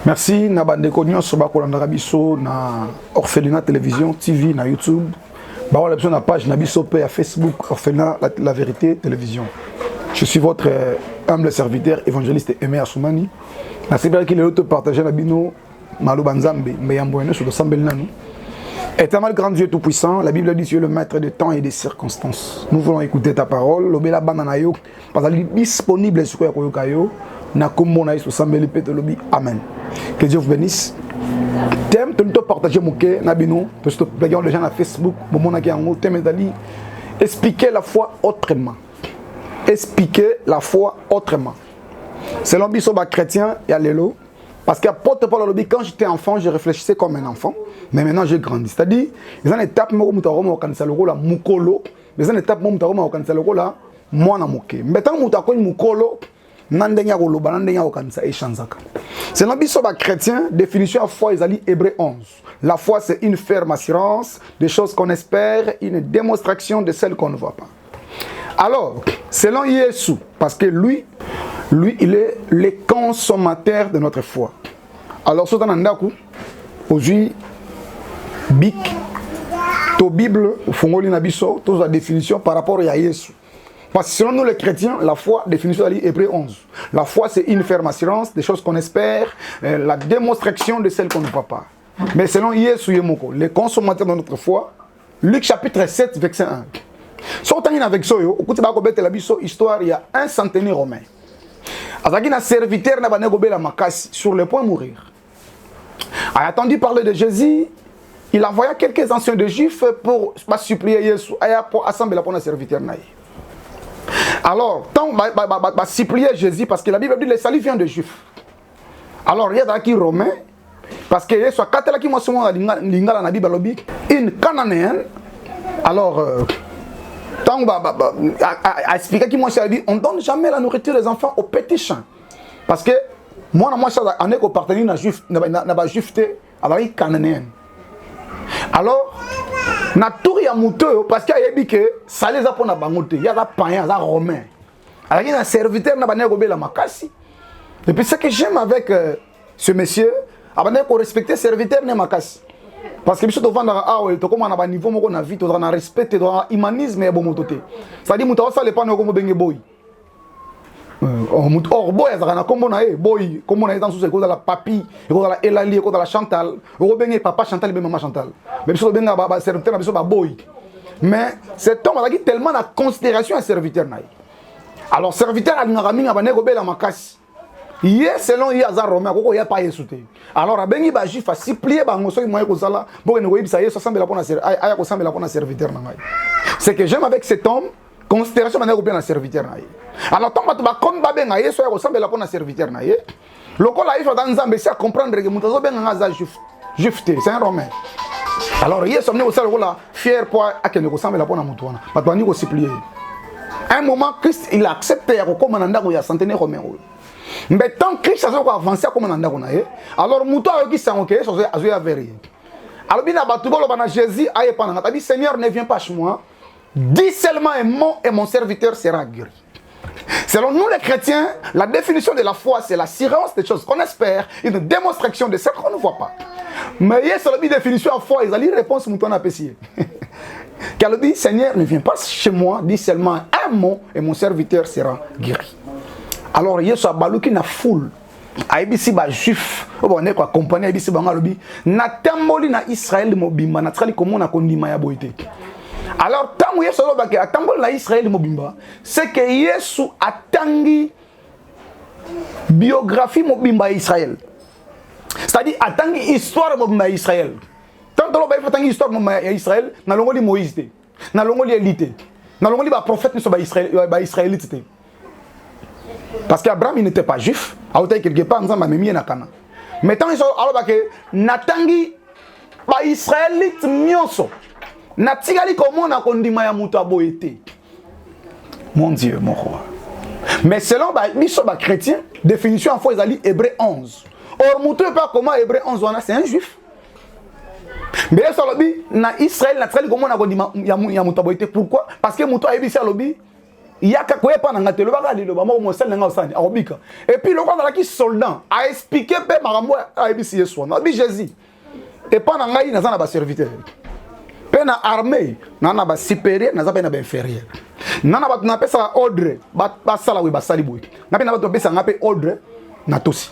Merci na bandeko nyonso bakolanda biso na Orphelinat Télévision TV na YouTube. Baola biso na page na biso pe à Facebook Orphelinat la Vérité Télévision. Je suis votre humble serviteur évangéliste Aimé Assoumani. Na c'est qu'il est auto partagé na bino Maloba Nzambe Mbeyamboene sur le Sambel Nanou. Éternel grand Dieu tout-puissant, la Bible dit tu es le maître des temps et des circonstances. Nous voulons écouter ta parole, l'obéla banana yo parce qu'elle est disponible sur Koyoka yo. Na komona sur Sambeli Pete Lobi. Amen. Que Dieu vous bénisse. Thème, tu peux partager mon cœur, Nabino, parce que les gens sur Facebook, mon qui en thème d'Ali, expliquer la foi autrement. Expliquer la foi autrement. Selon Bissoba chrétien, il y a l'élo. Parce qu'apôtre Paul lobby, quand j'étais enfant, je réfléchissais comme un enfant, mais maintenant j'ai grandi. C'est-à-dire, il y a une étape où je suis mukolo, mais il y a une étape où je suis moi na moke. Maintenant, je suis mukolo. C'est l'ambition chrétien, définition à foi, ils Hébreu 11. La foi, c'est une ferme assurance des choses qu'on espère, une démonstration de celles qu'on ne voit pas. Alors, selon Jésus, parce que lui, il est le consommateur de notre foi. Alors, ce que aujourd'hui, Bic, ta Bible, Fongoli Nabiso, toute la définition par rapport à Jésus. Parce que selon nous les chrétiens, la foi, définition de Hébreu 11. La foi, c'est une ferme assurance des choses qu'on espère, la démonstration de celles qu'on ne voit pas. Mais selon Yesu Yemoko, les consommateurs de notre foi, Luc chapitre 7, verset 1. Si on termine avec ça, histoire, il y a un centenaire romain. Azaki un serviteur sur le point de mourir. Il a entendu parler de Jésus. Il envoya quelques anciens de Juifs pour supplier Yesu, pour assembler pour un serviteur. Alors, tant va supplier Jésus, parce que la Bible dit que le salut vient de Juifs. Alors, il y a des Romains, parce que Jésus a une Cananéenne. Alors, tant a expliqué qu'il on ne donne jamais la nourriture des enfants aux petits champs. Parce que moi, on est partenaire à Juif, à Juifté, à la Cananéenne. Alors, na tour ya muto parce qu'il y a dit que ça les a pour na bangote il y a des païens des romains alors il y a un serviteur na bané robé la makasi et puis ce que j'aime avec ce monsieur abané ko respecter serviteur na makasi parce que biso to vendre ah ouais to comme na ba niveau moko na vie to na respecter to humanisme ya bomototé ça dit muto ça le pas no comme benge boy or boy azana kombo na e boy kombo na dans sous école la papi école la elali école la chantal o benge papa chantal be maman chantal mais biso benga ba serviteur biso ba boy mais cet homme a tellement la considération à serviteur na alors serviteur a ngara minga ba ne ko bela makasi hier selon hier azar romain ko ya pas yesuté alors a bengi ba juif a supplier ba ngoso moyen ko sala bo ne ko yebisa yeso sambela pona aya ko sambela pona serviteur na ngai c'est que j'aime avec cet homme considération ba ne ko bien na serviteur na alors tant que tu vas comme babenga yeso ya ko sambela pona serviteur na ye lokola il faut dans Nzambe c'est à comprendre que mutazo benga ngaza juifté c'est un romain alors yeso ne ko sala ko fier pour akene ko sambela pona mutuana batwani ko supplier un moment Christ il a accepté ya ko comme nanda ko ya centenaire romain mais tant Christ a avancé comme nanda ko na ye alors muto ayoki sango ke so azoya vérité alors bina batu bolo bana Jésus aye pana tabi Seigneur ne viens pas chez moi dis seulement un mot et mon serviteur sera guéri. Selon nous les chrétiens, la définition de la foi, c'est l'assurance des choses qu'on espère, une démonstration de ce qu'on ne voit pas. Mais il y a une définition de la foi, il y a une réponse mouton à Pessier. Car dit, Seigneur, ne viens pas chez moi, dis seulement un mot et mon serviteur sera guéri. Alors, il y a une balou qui n'a foule. Aibisi ba juif, on est quoi accompagné aibisi ba ngalobi, na tamboli na Israël mobimba, na trali komo na kondima ya boité. Alors, tant que Yesu a tamboli na Israël mobimba, c'est que Yesu a tangi biographie mobimba Israël. C'est-à-dire a tangi histoire mobimba Israël. Tant que l'on a tangi histoire mobimba Israël, na longoli Moïse, na longoli Élite, na longoli ba prophète ne ba israélite. Parce qu'Abraham il n'était pas juif, a été quelque part en Zamba même na Kana. Mais tant ils sont alors que na tangi ba israélite nyonso. Natigali comment na kondima ya muto aboyete. Mon Dieu, mon roi. Mais selon biso ba chrétien, définition en foi ezali Hébreu 11. Or muto pas comment Hébreu 11 wana c'est un juif. Mais ça lobi na Israël na tsali comment na kondima ya muto aboyete. Pourquoi? Parce que muto ayebisi lobi yaka ko epa na ngate lo baka lilo ba mo mo sel nga osani arobika et puis le quand qui soldat a expliqué pe marambo a ebisi Yesu na bi Jésus et pas na ngai na za na ba serviteur pe na armée na ba supérieur na za pe na ba inférieur na ba na pesa ordre ba sala we ba sali boy na pe na ba to pesa ngape ordre na tosi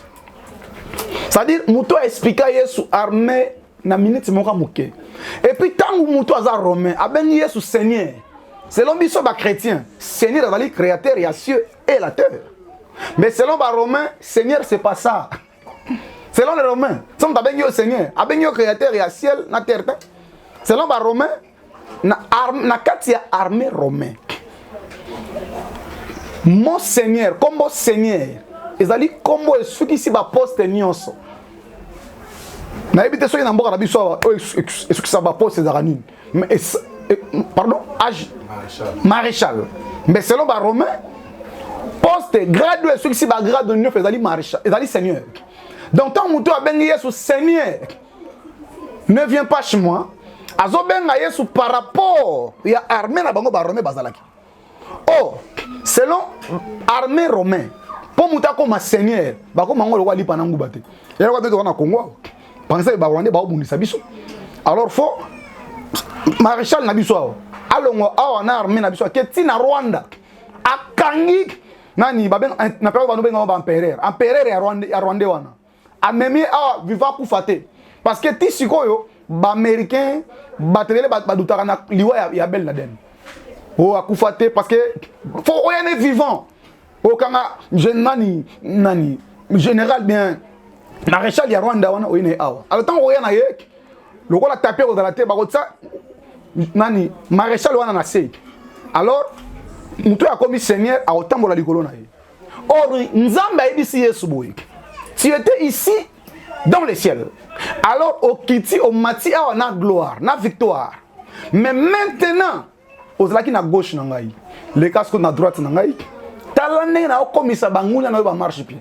c'est-à-dire muto a expliqué Yesu armée na minute moka moke et puis tangu muto aza romain a ben Yesu Seigneur. Selon biso ba chrétien, Seigneur est le créateur et à cieux et la terre. Mais selon les Romains, Seigneur c'est pas ça. Selon les Romains, sommes pas bien Seigneur, a bien créateur et à ciel na terre. Selon les Romains, na katia armée romain. Mon Seigneur, comme mon Seigneur, ezali combo ceux qui si ba poste nyonso. Na ebite so ina mboka na biso est-ce que ça va poste zaranine. Mais pardon, maréchal. Mais selon les Romains, poste grade de ceux qui sont grade de neuf, ils allaient maréchal, ils allaient seigneur. Donc tant que tu as béni sous seigneur, ne viens pas chez moi. Azo benga Yesu par rapport il y a armée na bango ba Romain bazalaki. Oh, selon armée romain, pour muta comme seigneur, ba ko mango lokwa lipa na ngubate. Ya lokwa beto na Congo. Pensez ba Rwanda ba obundisa biso. Alors faut maréchal na biso alongo awa na armée na biso keti na Rwanda akangi nani ba ben na période ba no benga ba empereur ya Rwanda wana amemi awa viva kufate parce que ti sikoyo ba américain ba télé ba dutaka na liwa ya bel Laden o akufate parce que faut oyane vivant o kanga nani général bien maréchal ya Rwanda wana oyine awa alors tant oyana ye lokola taper dans la tête ba kotsa nani maréchal wana na sei alors muto ya komi seigneur a otambola likolo na ye or nzamba ebisi Yesu boy tu étais ici dans le ciel alors au kiti au mati awa na gloire na victoire mais maintenant ozalaki na gauche na ngai le casque na droite na ngai talane na okomisa banguna na ba marche pied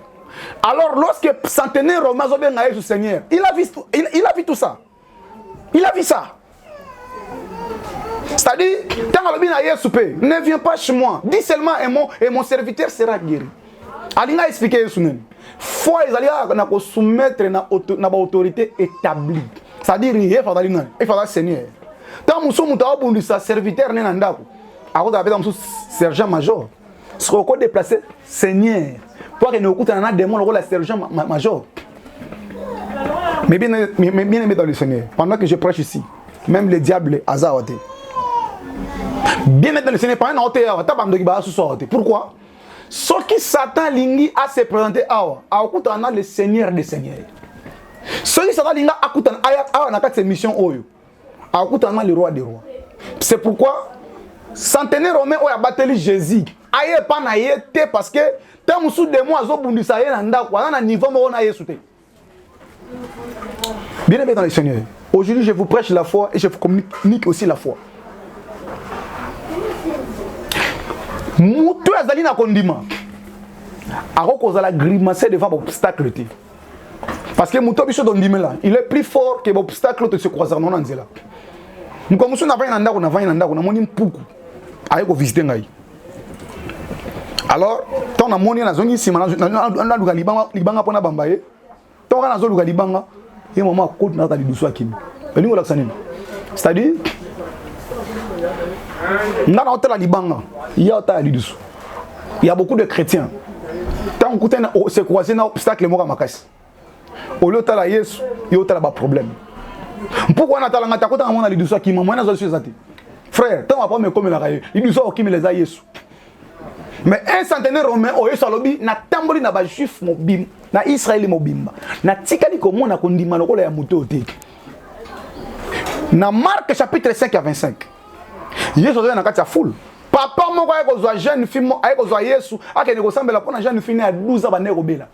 alors lorsque centenaire romain zo benga Yesu seigneur il a vu tout ça il a vu ça. C'est-à-dire, ne viens pas chez moi. Dis seulement et mon serviteur sera guéri. Alinga expliquer Yesu nene. Faut ils allaient soumettre na autorité établie. C'est-à-dire il faut Seigneur. Tant muso muta obundi sa serviteur nena ndako. Ako da beta muso sergent major. Soko ko déplacer Seigneur. Pour que ne okuta na démon le rôle sergent major. Mais bien aimé dans le Seigneur. Pendant que je prêche ici, même le diable azawate. Bien être dans le Seigneur, pendant que tu pourquoi? Ce qui Satan lingi a se présenté à le Seigneur des Seigneurs. Ce qui Satan lingi a cette mission à le roi des rois. C'est pourquoi centenaire romain a battu Jésus. Aïe pas na yete parce que tant sous de moi zo bundisa ye na ndako na niveau mo na Yesu te. Bien aimé dans le Seigneur. Aujourd'hui, je vous prêche la foi et je vous communique aussi la foi. Moutou azali na kondima. Aroko zala grimacer devant l'obstacle. Parce que moutou biso dondime là, il est plus fort que l'obstacle de se croiser non nzela. Mukomusu na vanya ndako na moni mpuku. Ayeko visiter ngai. Alors, tant na moni na zongi sima na luka libanga pona bambaye. Tant na zo luka libanga, et maman côte na ta lidusu akimi. Elingo laksanini. C'est-à-dire na hôtel libanga, il y a hôtel lidusu. Il y a beaucoup de chrétiens. Tant que tu se croiser na obstacle mo makasi. Au lieu de Yesu, il y a un problème. Pourquoi on a talanga ta kota mona lidusu akimi, moi na zo zati. Frère, tant après me comme la raye, lidusu akimi les a Yesu. Mais un centenaire romain au Yesu alobi na tamboli na ba juif mobim, na Israël mobimba. Na tikali ko mona kondima lokola ya muto te. Na Marc chapitre 5 à 25. Yesu est dans la foule. Papa moko ayeko jeune fille ayeko zwa Yesu akene ko sambela pona jeune fille à 12 ans ba nerobela.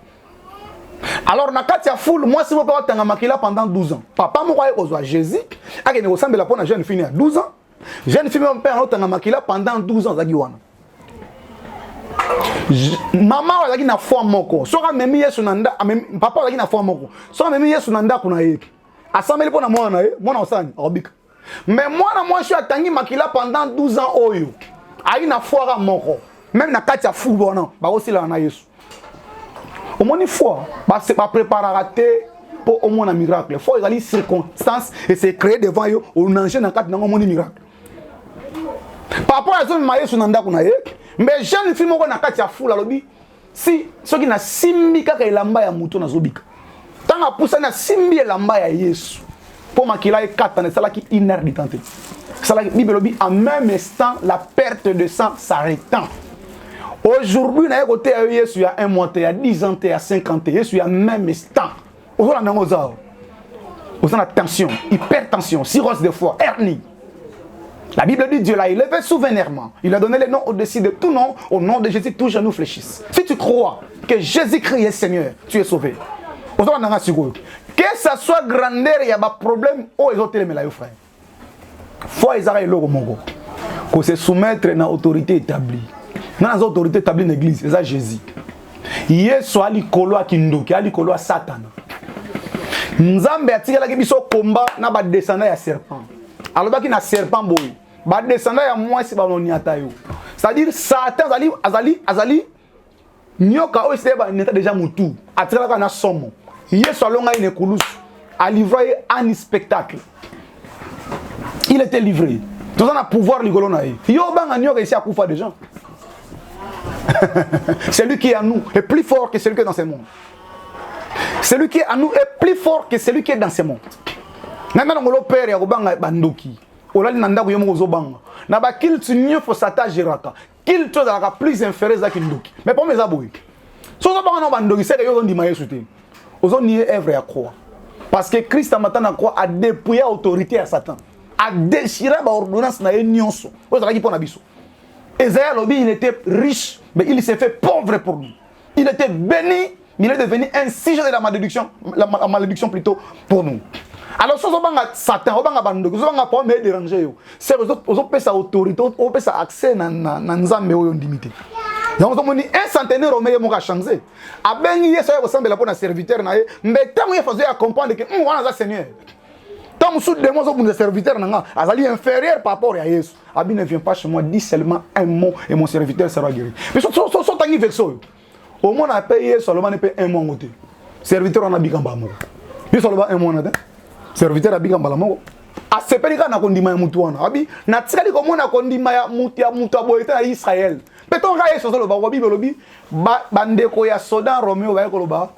Alors na kati ya foule moi si vous pouvez tanga makila pendant 12 ans. Papa moko ayeko zwa Jésus akene ko sambela pona jeune fille à 12 ans. Jeune fille mon père tanga makila pendant 12 ans zaki wana. Maman azaki na foi moko. Soka memi Yesu nanda papa azaki na foi moko. Soka memi Yesu nanda kuna yeki. Asambeli pona mwana mwana osani obika. Mais moi je suis attendu makila pendant 12 ans oyo. Aïe na foire moko. même na kati ya football non ba aussi la na Yesu au moins une fois ba c'est pas préparer rater pour au moins un miracle faut les circonstances et c'est créer devant eux on enchaîne na kati na au moins miracle par rapport à ça ma Yesu na ndako na ye mais jeune fille moko na kati ya foule alobi si soki na simbi kaka elamba ya muto na zobika tanga poussa na simbi elamba ya Yesu pour makila e katana ça là qui inerditante ça la Bible dit en même instant la perte de sang s'arrêtant. Aujourd'hui, na côté Yesu il y a 1 mois, il y a 10 ans, il y a 50 ans, Yesu il y a même instant. On a la tension, hypertension, cirrhose de foie, hernie. La Bible dit Dieu l'a élevé souverainement. Il a donné les noms au-dessus de tout nom. Au nom de Jésus, tous genoux fléchissent. Si tu crois que Jésus-Christ est Seigneur, tu es sauvé. Que ça soit grandeur, il y a un problème. Oh, ils ont télé, mais frère. Faut qu'ils arrêtent le mongo. Qu'on se soumettre à une autorité établie. Dans les autorités établies dans l'église, c'est ça Jésus. Yesu ali kolo akindoki, ali kolo a Satan. Nzambe atikela ki biso combat na ba descendant ya serpent. Alors ba ki na serpent boy, ba descendant ya mwasi ba noniata yo. C'est-à-dire Satan azali nyoka o se ba neta déjà mutu. Atikela ka na somo. Yesu alonga ine kulusu. A livré un spectacle. Il était livré. Tout ça a pouvoir ligolo na ye. Yo banga nyoka ici a kufa des gens. Celui qui est à nous est plus fort que celui qui est dans ce monde. Celui qui est à nous est plus fort que celui qui est dans ce monde. Nanga ngolo père ya kobanga bandoki. Olali nanda ko yomo zobanga. Na ba kil tu nyofo sata jeraka. Kil to za plus inférieur za kindoki. Mais pas mes aboui. So zobanga na bandoki c'est que yo ndima Yesu te. Ozo nier œuvre ya croix. Parce que Christ a maintenant croix a dépouillé l'autorité à Satan. A déchiré ba ordonnance na nyonso. Ozo ki pona biso. Esaïe Lobi, il était riche, mais il s'est fait pauvre pour nous. Il était béni, mais il est devenu un sujet de la malédiction plutôt pour nous. Alors, si on a Satan, on a bandé, on a pas me déranger. C'est on peut sa autorité, on peut sa accès dans nzambe ou limité. Donc on dit un centenaire au meilleur moka changer. A ben il ça ressemble pour un serviteur na, mais tant il faisait comprendre que on a Seigneur. Tant que de moi mon serviteur nanga, azali inférieur par rapport à Yesu. Abi ne vient pas chez moi, dis seulement un mot et mon serviteur sera guéri. Mais so tangi vexo. Au moins on a payé seulement un mois côté. Serviteur on a bigamba mo. Bi seulement un mois na. Serviteur a bigamba la mo. A sepelika na kondima ya mutu wana. Abi na tikali ko mona kondima ya mutu aboyeta ya Israël. Peton ga Yesu so lo ba Bible lobi bandeko ya soda Roméo ba ko lo ba.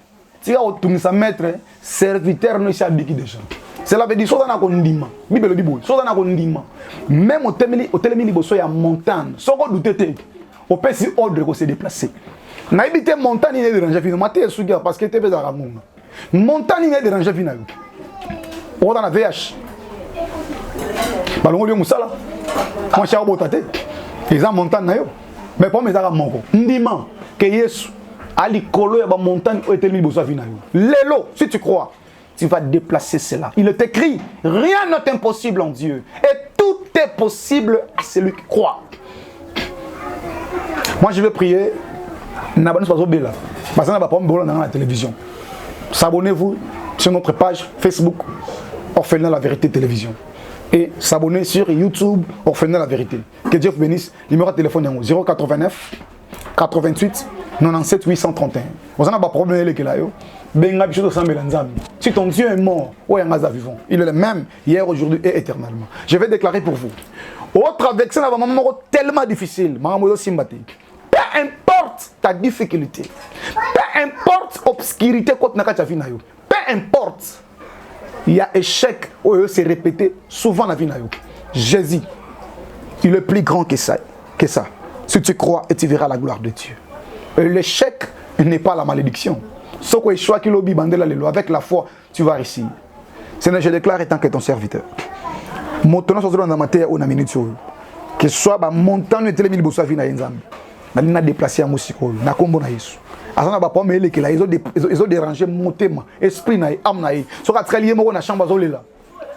Tika otungisa maître serviteur no isa biki déjà. Cela veut dire que na kondima. Bible dit boy, na kondima. Même au télémi liboso ya montagne, soko douter au pesi ordre ko se déplacer. Na ibité montagne ne dérange fina, maté sugia parce que te beza la mona. Montagne ne dérange fina. On dans la VH. Balongo bio musala. Moi cha botate. Eza montagne na yo. Mais pas mes ara moko. Ndima que Yesu ali kolo ya ba montagne au télémi liboso fina yo. Lelo si tu crois tu vas déplacer cela. Il est écrit, rien n'est impossible en Dieu. Et tout est possible à celui qui croit. Moi, je vais prier. La télévision. S'abonnez-vous sur notre page Facebook, Orphelin la Vérité Télévision. Et s'abonner sur YouTube, Orphelin la Vérité. Que Dieu vous bénisse. Numéro de téléphone 089 88 97 831. Vous avez un problème là. Si ton Dieu est mort, vivant. Il est le même hier, aujourd'hui et éternellement. Je vais déclarer pour vous. Autre avec ça, tellement difficile. Peu importe ta difficulté, peu importe l'obscurité, peu importe, il y a échec où c'est répété souvent dans la vie. Jésus, il est plus grand que ça. Si tu crois et tu verras la gloire de Dieu. L'échec n'est pas la malédiction. Avec la foi, tu vas réussir. Seigneur, je déclare étant que ton serviteur. Montant sur la matière ou na minute que ce soit montant de télémil bossa vina enzambe. Na déplacer à musiko na kombo na Yesu. Azana ba pomme ele que là ils ont dérangé mon thème, esprit na âme na. So ka tralier mo na chambre zolela.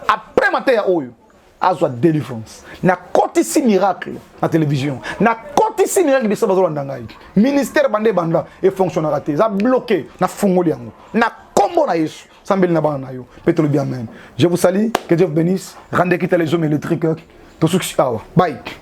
Après matin oyo azwa délivrance. Na kotisi miracle na télévision. Na kotisi miracle de sabazo ndanga. Ministère bande banda et fonctionnera te. Ça bloqué na fungoli yango. Na kombo na Yesu. Sambeli na bana yo. Pétolo bien amen. Je vous salue, que Dieu vous bénisse. Rendez quitte les hommes électriques. Tout succès. Bye.